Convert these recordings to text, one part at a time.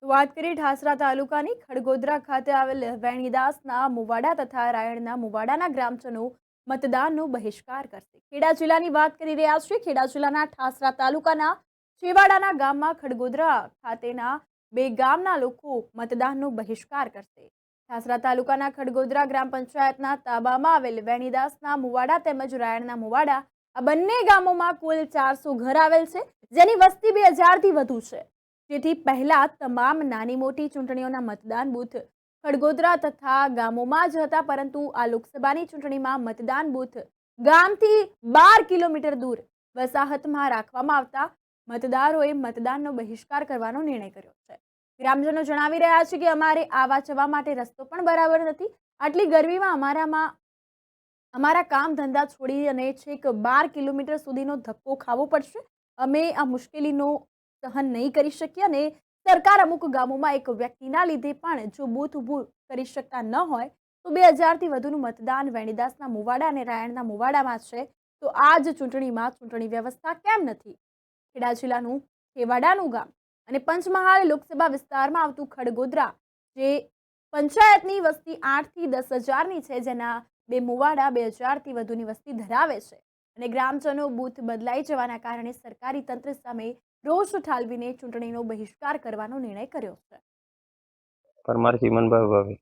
વાત કરીએ ઠાસરા તાલુકાની ખડગોદરા ખાતે આવેલ વેણીદાસના મુવાડા તથા રાયણના મુવાડાના ગ્રામજનો મતદાનનો બહિષ્કાર કરશે। ખેડા જિલ્લાની વાત કરી રહ્યા છીએ। ખેડા જિલ્લાના ઠાસરા તાલુકાના છેવાડાના ગામમાં ખડગોદરા ખાતેના બે ગામના લોકો મતદાનનો બહિષ્કાર કરશે। ઠાસરા તાલુકાના ખડગોદરા ગ્રામ પંચાયતના તાબામાં આવેલ વેણીદાસના મુવાડા તેમજ રાયણના મુવાડા આ બંને ગામોમાં કુલ 400 ઘર આવેલ છે, જેની વસ્તી 2000 થી વધુ છે। જેથી પહેલા તમામ નાની મોટી ચૂંટણીઓના મતદાન બૂથ ખડગોદરા તથા ગામોમાં જ હતા, પરંતુ આ લોકસભાની ચૂંટણીમાં મતદાન બૂથ ગામથી 12 કિલોમીટર દૂર વસાહતમાં રાખવામાં આવતા મતદારોએ મતદાનનો બહિષ્કાર કરવાનો નિર્ણય કર્યો છે। ગ્રામજનો જણાવી રહ્યા છે કે અમારે આવા જવા માટે રસ્તો પણ બરાબર નથી। આટલી ગરમીમાં અમારા કામ ધંધા છોડી અને છેક 12 કિલોમીટર સુધીનો ધક્કો ખાવો પડશે। અમે આ મુશ્કેલીનો સહન નહીં કરી શકીએ અને સરકાર અમુક ગામોમાં એક વ્યક્તિના લીધે પણ જો બૂથ ઊભું કરી શકતા ન હોય તો 2000 થી વધુનું મતદાન વેણીદાસના મુવાડા અને રાયણના મુવાડામાં છે, તો આ જ ચૂંટણીમાં ચૂંટણી વ્યવસ્થા કેમ નથી? ખેડા જિલ્લાનું છેવાડાનું ગામ અને પંચમહાલ લોકસભા વિસ્તારમાં આવતું ખડગોદરા, જે પંચાયતની વસ્તી 8 થી 10,000ની છે, જેના બે મુવાડા 2000 થી વધુની વસ્તી ધરાવે છે અને ગ્રામજનો બૂથ બદલાઈ જવાના કારણે સરકારી તંત્ર સામે રોષ ઠાલવીને ચૂંટણીનો બહિષ્કાર કરવાનો નિર્ણય કર્યો છે। પરમાર ચીમનભાઈ ભાભી,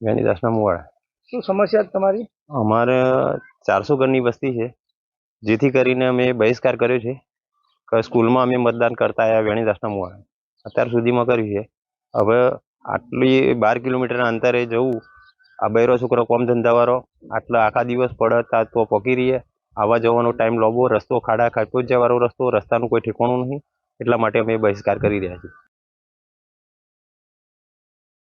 વેણીદાસના મુવાડા। શું સમસ્યા તમારી? અમારે 400 ઘરની વસ્તી છે, જેથી કરીને અમે બહિષ્કાર કર્યો છે કે સ્કૂલમાં અમે મતદાન કરતા આવ્યા વેણીદાસના મુવાડા અત્યાર સુધીમાં કર્યું છે। હવે આટલી 12 કિલોમીટરના અંતરે જવું, આ બૈરો છોકરો કોમ ધંધાવાળો આટલા આખા દિવસ પડતા તો પકી રહીએ, આવવા જવાનો ટાઈમ લાંબો, રસ્તો ખાડા ખાપોજિયાવાળો રસ્તાનું કોઈ ઠેકાણું નહીં, એટલા માટે અમે બહિષ્કાર કરી રહ્યા છીએ।